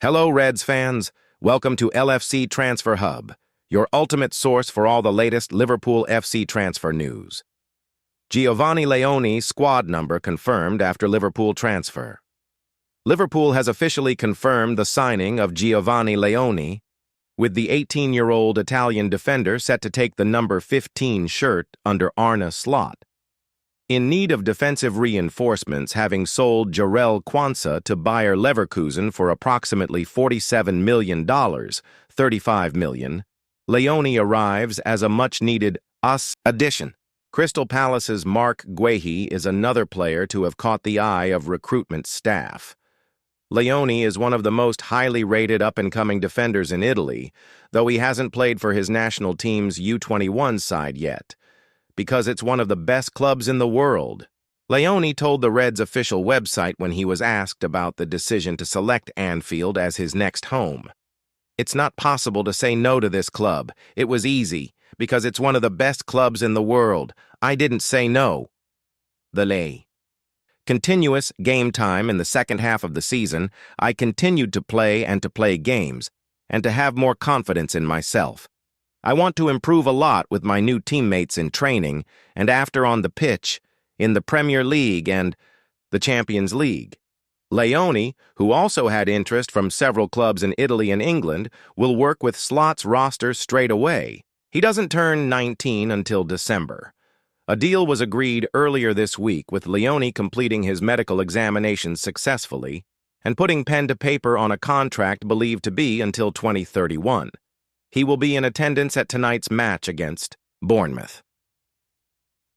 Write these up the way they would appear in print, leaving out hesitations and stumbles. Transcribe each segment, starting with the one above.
Hello, Reds fans. Welcome to LFC Transfer Hub, your ultimate source for all the latest Liverpool FC transfer news. Giovanni LEONI squad number confirmed after Liverpool transfer. Liverpool has officially confirmed the signing of Giovanni LEONI, with the 18-year-old Italian defender set to take the number 15 shirt under Arne Slot. In need of defensive reinforcements, having sold Jarell Quansah to Bayer Leverkusen for approximately $47 million, $35 million, LEONI arrives as a much-needed addition. Crystal Palace's Mark GUEHI is another player to have caught the eye of recruitment staff. LEONI is one of the most highly rated up-and-coming defenders in Italy, though he hasn't played for his national team's U21 side yet, because it's one of the best clubs in the world. LEONI told the Reds' official website when he was asked about the decision to select Anfield as his next home. "It's not possible to say no to this club. It was easy, because it's one of the best clubs in the world. I didn't say no." The lay. Continuous game time in the second half of the season, I continued to play games, and to have more confidence in myself. I want to improve a lot with my new teammates in training and after on the pitch, in the Premier League and the Champions League. LEONI, who also had interest from several clubs in Italy and England, will work with Slot's roster straight away. He doesn't turn 19 until December. A deal was agreed earlier this week, with LEONI completing his medical examinations successfully and putting pen to paper on a contract believed to be until 2031. He will be in attendance at tonight's match against Bournemouth.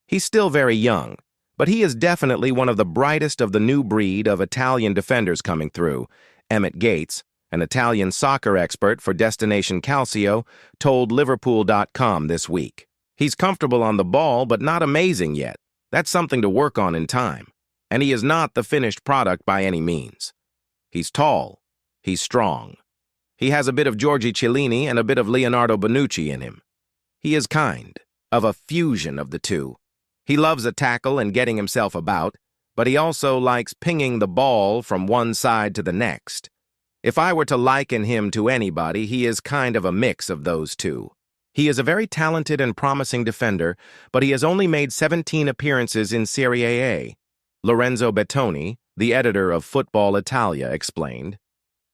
He's still very young, but he is definitely one of the brightest of the new breed of Italian defenders coming through. Emmett Gates, an Italian soccer expert for Destination Calcio, told Liverpool.com this week. "He's comfortable on the ball, but not amazing yet. That's something to work on in time. And he is not the finished product by any means. He's tall. He's strong. He has a bit of Giorgio Chiellini and a bit of Leonardo Bonucci in him. He is kind of a fusion of the two. He loves a tackle and getting himself about, but he also likes pinging the ball from one side to the next. If I were to liken him to anybody, he is kind of a mix of those two. He is a very talented and promising defender, but he has only made 17 appearances in Serie A. Lorenzo Bettoni, the editor of Football Italia, explained.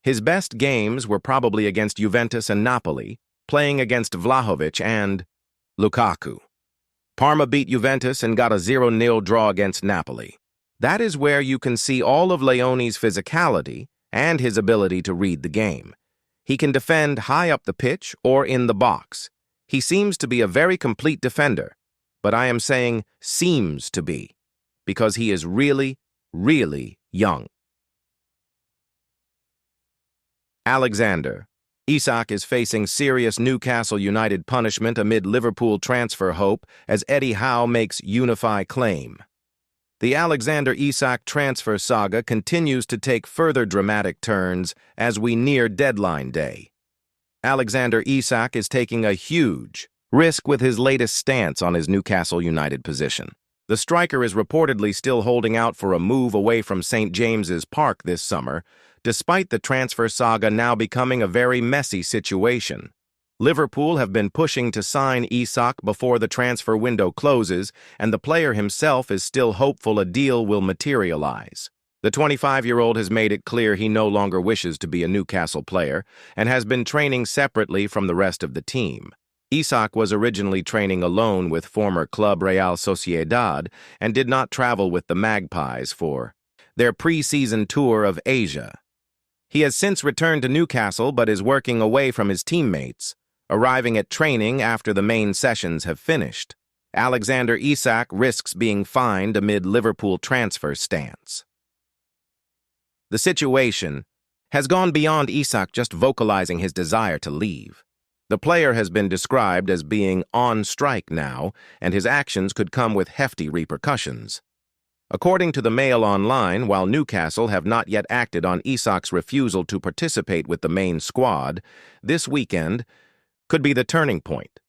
His best games were probably against Juventus and Napoli, playing against Vlahovic and Lukaku. Parma beat Juventus and got a 0-0 draw against Napoli. That is where you can see all of LEONI's physicality and his ability to read the game. He can defend high up the pitch or in the box. He seems to be a very complete defender, but I am saying seems to be, because he is really, really young. Alexander. ISAK is facing serious Newcastle United punishment amid Liverpool transfer hope as Eddie Howe makes unify claim. The Alexander Isak transfer saga continues to take further dramatic turns as we near deadline day. Alexander Isak is taking a huge risk with his latest stance on his Newcastle United position. The striker is reportedly still holding out for a move away from St. James's Park this summer, despite the transfer saga now becoming a very messy situation. Liverpool have been pushing to sign Isak before the transfer window closes, and the player himself is still hopeful a deal will materialize. The 25-year-old has made it clear he no longer wishes to be a Newcastle player and has been training separately from the rest of the team. Isak was originally training alone with former club Real Sociedad and did not travel with the Magpies for their pre-season tour of Asia. He has since returned to Newcastle but is working away from his teammates, arriving at training after the main sessions have finished. Alexander Isak risks being fined amid Liverpool transfer stance. The situation has gone beyond Isak just vocalizing his desire to leave. The player has been described as being on strike now, and his actions could come with hefty repercussions. According to the Mail Online, while Newcastle have not yet acted on Isak's refusal to participate with the main squad, this weekend could be the turning point.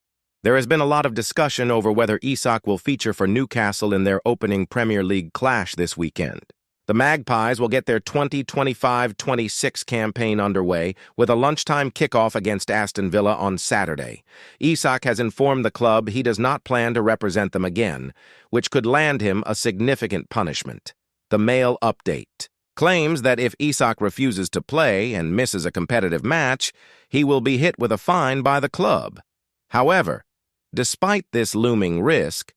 There has been a lot of discussion over whether Isak will feature for Newcastle in their opening Premier League clash this weekend. The Magpies will get their 2025-26 campaign underway with a lunchtime kickoff against Aston Villa on Saturday. ISAK has informed the club he does not plan to represent them again, which could land him a significant punishment. The Mail update claims that if ISAK refuses to play and misses a competitive match, he will be hit with a fine by the club. However, despite this looming risk,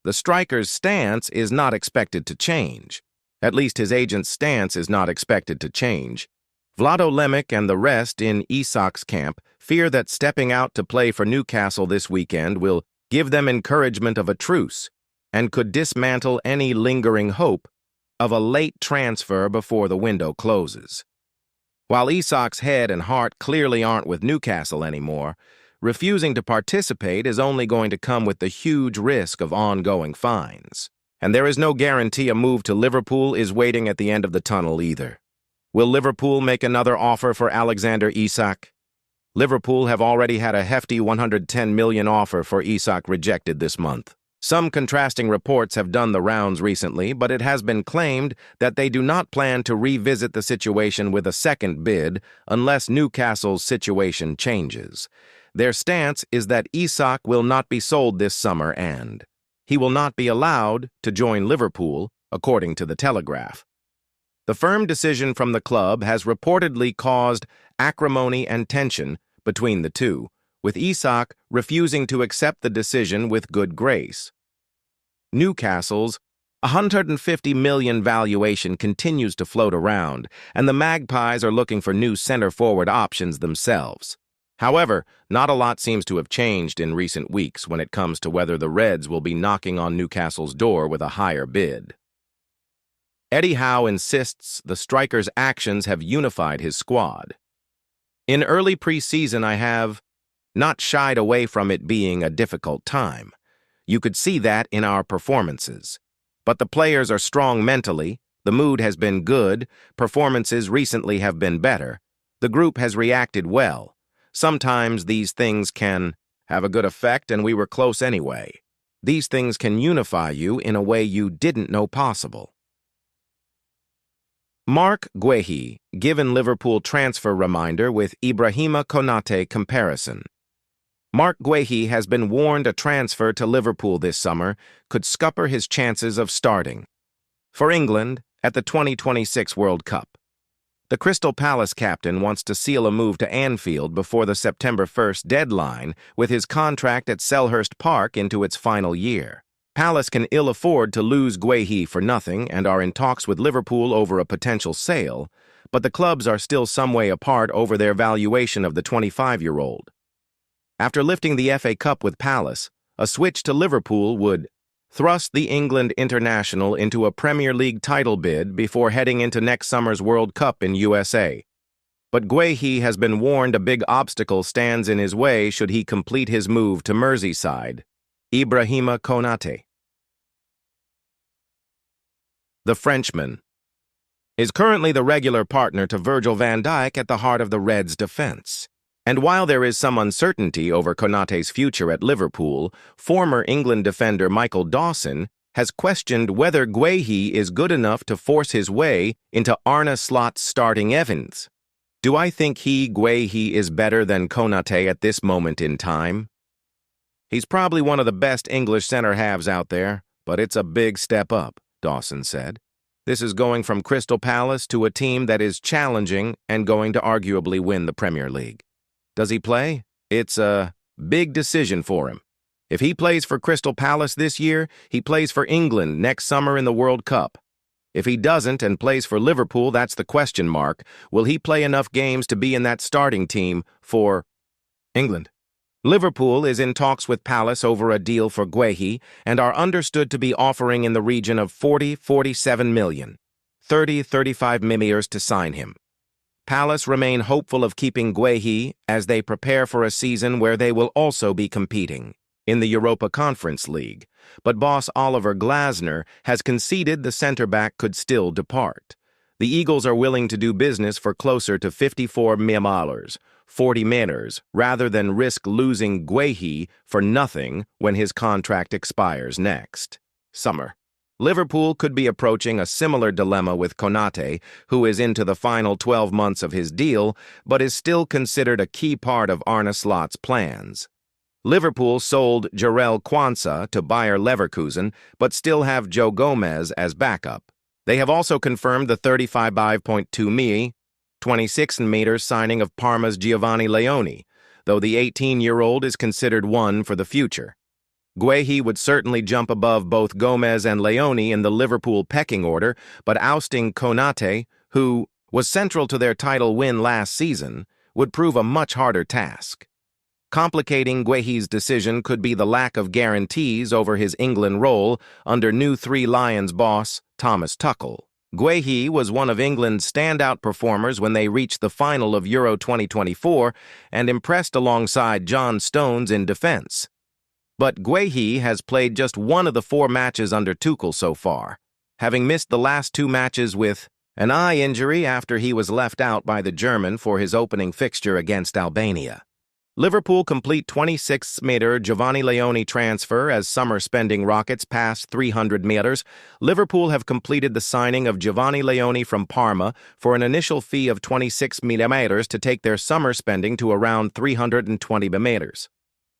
the striker's stance is not expected to change. At least his agent's stance is not expected to change. Vlado Lemic and the rest in ISAK's camp fear that stepping out to play for Newcastle this weekend will give them encouragement of a truce and could dismantle any lingering hope of a late transfer before the window closes. While ISAK's head and heart clearly aren't with Newcastle anymore, refusing to participate is only going to come with the huge risk of ongoing fines. And there is no guarantee a move to Liverpool is waiting at the end of the tunnel either. Will Liverpool make another offer for Alexander Isak? Liverpool have already had a hefty $110 million offer for Isak rejected this month. Some contrasting reports have done the rounds recently, but it has been claimed that they do not plan to revisit the situation with a second bid unless Newcastle's situation changes. Their stance is that Isak will not be sold this summer and he will not be allowed to join Liverpool, according to the Telegraph. The firm decision from the club has reportedly caused acrimony and tension between the two, with Isak refusing to accept the decision with good grace. Newcastle's $150 million valuation continues to float around, and the Magpies are looking for new center-forward options themselves. However, not a lot seems to have changed in recent weeks when it comes to whether the Reds will be knocking on Newcastle's door with a higher bid. Eddie Howe insists the striker's actions have unified his squad. In early preseason, I have not shied away from it being a difficult time. You could see that in our performances. But the players are strong mentally, the mood has been good, performances recently have been better, the group has reacted well. Sometimes these things can have a good effect, and we were close anyway. These things can unify you in a way you didn't know possible. Mark GUEHI, given Liverpool transfer reminder with Ibrahima Konate comparison. Mark GUEHI has been warned a transfer to Liverpool this summer could scupper his chances of starting for England at the 2026 World Cup. The Crystal Palace captain wants to seal a move to Anfield before the September 1st deadline with his contract at Selhurst Park into its final year. Palace can ill afford to lose GUEHI for nothing and are in talks with Liverpool over a potential sale, but the clubs are still some way apart over their valuation of the 25-year-old. After lifting the FA Cup with Palace, a switch to Liverpool would thrust the England international into a Premier League title bid before heading into next summer's World Cup in USA. But GUEHI has been warned a big obstacle stands in his way should he complete his move to Merseyside. Ibrahima Konate. The Frenchman is currently the regular partner to Virgil van Dijk at the heart of the Reds' defense. And while there is some uncertainty over Konate's future at Liverpool, former England defender Michael Dawson has questioned whether GUEHI is good enough to force his way into Arne Slot's starting Evans. Do I think GUEHI is better than Konate at this moment in time? He's probably one of the best English center-halves out there, but it's a big step up, Dawson said. This is going from Crystal Palace to a team that is challenging and going to arguably win the Premier League. Does he play? It's a big decision for him. If he plays for Crystal Palace this year, he plays for England next summer in the World Cup. If he doesn't and plays for Liverpool, that's the question mark. Will he play enough games to be in that starting team for England? Liverpool is in talks with Palace over a deal for GUEHI and are understood to be offering in the region of 47 million, 35 million to sign him. Palace remain hopeful of keeping GUEHI as they prepare for a season where they will also be competing in the Europa Conference League, but boss Oliver Glasner has conceded the centre-back could still depart. The Eagles are willing to do business for closer to $54 million, 40 million, rather than risk losing GUEHI for nothing when his contract expires next summer. Liverpool could be approaching a similar dilemma with Konate, who is into the final 12 months of his deal, but is still considered a key part of Arne Slot's plans. Liverpool sold Jarell Quansah to Bayer Leverkusen, but still have Joe Gomez as backup. They have also confirmed the 35.2 million, 26 meters signing of Parma's Giovanni Leoni, though the 18-year-old is considered one for the future. GUEHI would certainly jump above both Gomez and Leoni in the Liverpool pecking order, but ousting Konate, who was central to their title win last season, would prove a much harder task. Complicating GUEHI's decision could be the lack of guarantees over his England role under new Three Lions boss Thomas Tuchel. GUEHI was one of England's standout performers when they reached the final of Euro 2024 and impressed alongside John Stones in defense. But GUEHI has played just one of the 4 matches under Tuchel so far, having missed the last 2 matches with an eye injury after he was left out by the German for his opening fixture against Albania. Liverpool complete 26-meter Giovanni Leoni transfer as summer spending rockets past 300 meters. Liverpool have completed the signing of Giovanni Leoni from Parma for an initial fee of 26 meters to take their summer spending to around 320 meters.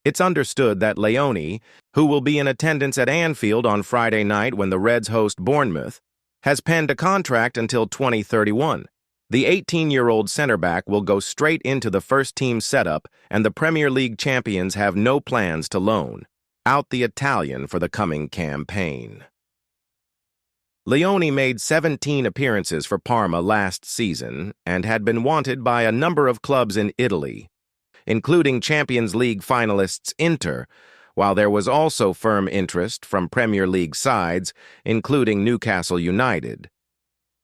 It's understood that Leoni, who will be in attendance at Anfield on Friday night when the Reds host Bournemouth, has penned a contract until 2031. The 18-year-old center-back will go straight into the first-team setup, and the Premier League champions have no plans to loan out the Italian for the coming campaign. Leoni made 17 appearances for Parma last season and had been wanted by a number of clubs in Italy, including Champions League finalists Inter, while there was also firm interest from Premier League sides, including Newcastle United.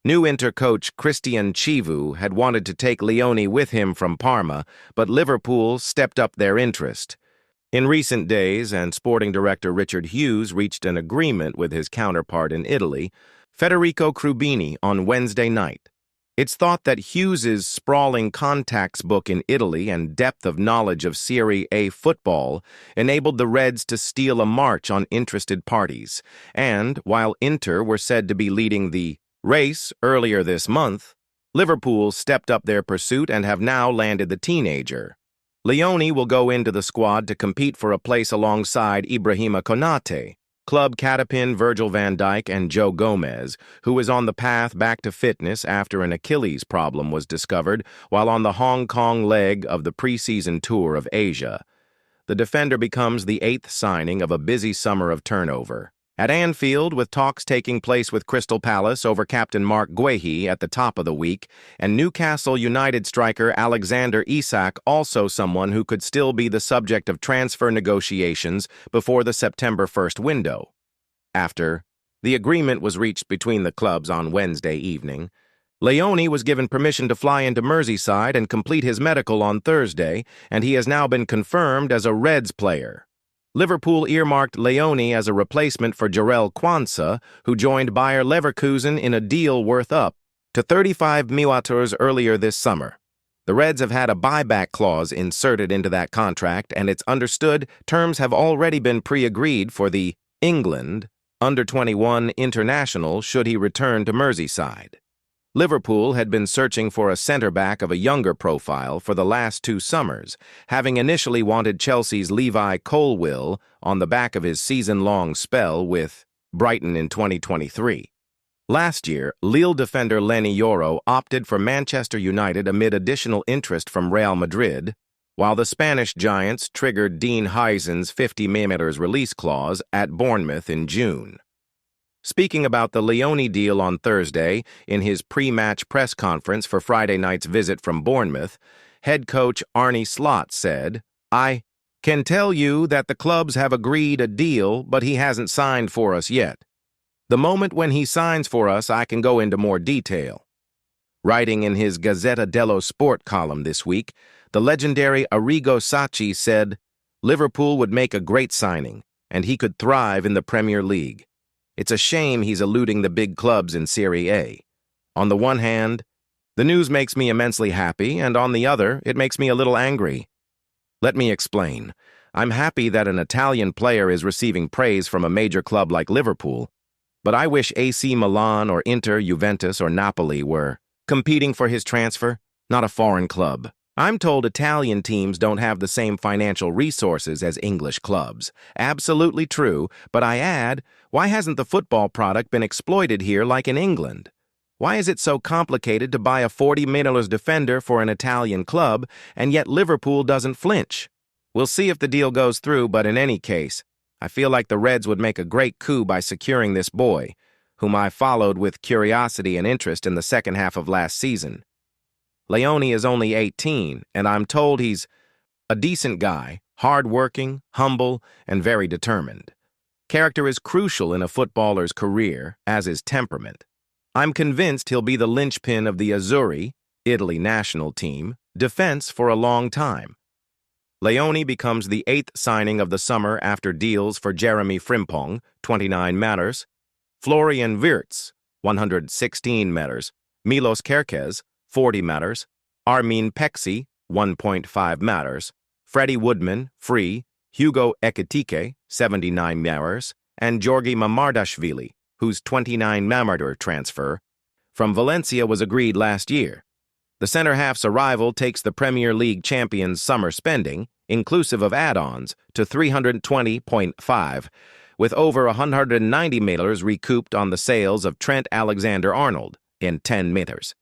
New Inter coach Cristian Chivu had wanted to take Leoni with him from Parma, but Liverpool stepped up their interest. In recent days, and sporting director Richard Hughes reached an agreement with his counterpart in Italy, Federico Crubini, on Wednesday night. It's thought that Hughes's sprawling contacts book in Italy and depth of knowledge of Serie A football enabled the Reds to steal a march on interested parties, and while Inter were said to be leading the race earlier this month, Liverpool stepped up their pursuit and have now landed the teenager. Leoni will go into the squad to compete for a place alongside Ibrahima Konate, club catapin Virgil van Dijk, and Joe Gomez, who is on the path back to fitness after an Achilles problem was discovered while on the Hong Kong leg of the preseason tour of Asia. The defender becomes the 8th signing of a busy summer of turnover. At Anfield, with talks taking place with Crystal Palace over captain Mark GUEHI at the top of the week, and Newcastle United striker Alexander ISAK also someone who could still be the subject of transfer negotiations before the September 1st window. After the agreement was reached between the clubs on Wednesday evening, Leoni was given permission to fly into Merseyside and complete his medical on Thursday, and he has now been confirmed as a Reds player. Liverpool earmarked Leoni as a replacement for Jarell Quansah, who joined Bayer Leverkusen in a deal worth up to 35 million earlier this summer. The Reds have had a buyback clause inserted into that contract, and it's understood terms have already been pre-agreed for the England under-21 international should he return to Merseyside. Liverpool had been searching for a centre-back of a younger profile for the last 2 summers, having initially wanted Chelsea's Levi Colwill on the back of his season-long spell with Brighton in 2023. Last year, Lille defender Leny Yoro opted for Manchester United amid additional interest from Real Madrid, while the Spanish Giants triggered Dean Huijsen's 50 million release clause at Bournemouth in June. Speaking about the Leoni deal on Thursday in his pre-match press conference for Friday night's visit from Bournemouth, head coach Arne Slot said, "I can tell you that the clubs have agreed a deal, but he hasn't signed for us yet. The moment when he signs for us, I can go into more detail." Writing in his Gazzetta dello Sport column this week, the legendary Arrigo Sacchi said, "Liverpool would make a great signing, and he could thrive in the Premier League. It's a shame he's eluding the big clubs in Serie A. On the one hand, the news makes me immensely happy, and on the other, it makes me a little angry. Let me explain. I'm happy that an Italian player is receiving praise from a major club like Liverpool, But I wish AC Milan or Inter, Juventus, or Napoli were competing for his transfer, not a foreign club. I'm told Italian teams don't have the same financial resources as English clubs. Absolutely true, but I add, why hasn't the football product been exploited here like in England? Why is it so complicated to buy a $40 million defender for an Italian club, and yet Liverpool doesn't flinch? We'll see if the deal goes through, but in any case, I feel like the Reds would make a great coup by securing this boy, whom I followed with curiosity and interest in the second half of last season. LEONI is only 18, and I'm told he's a decent guy, hard-working, humble, and very determined. Character is crucial in a footballer's career, as is temperament. I'm convinced he'll be the linchpin of the Azzurri, Italy national team, defense for a long time. LEONI becomes the 8th signing of the summer after deals for Jeremy Frimpong, 29 matters, Florian Wirtz, 116 matters, Milos Kerkez, 40 matters, Armin Pexi, 1.5 matters, Freddie Woodman, free, Hugo Ekitike, 79 matters, and Georgi Mamardashvili, whose 29 matter transfer from Valencia was agreed last year. The center-half's arrival takes the Premier League champions' summer spending, inclusive of add-ons, to 320.5, with over 190 meters recouped on the sales of Trent Alexander-Arnold in 10 meters.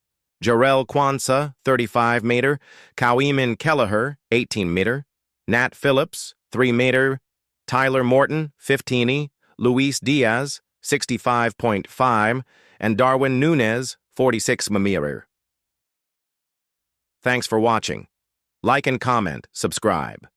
Jarell Quansah, 35 meter, Cowieman Kelleher, 18 meter, Nat Phillips, 3 meter, Tyler Morton, 15, Luis Diaz, 65.5, and Darwin Nunez, 46 meter. Thanks for watching. Like and comment, subscribe.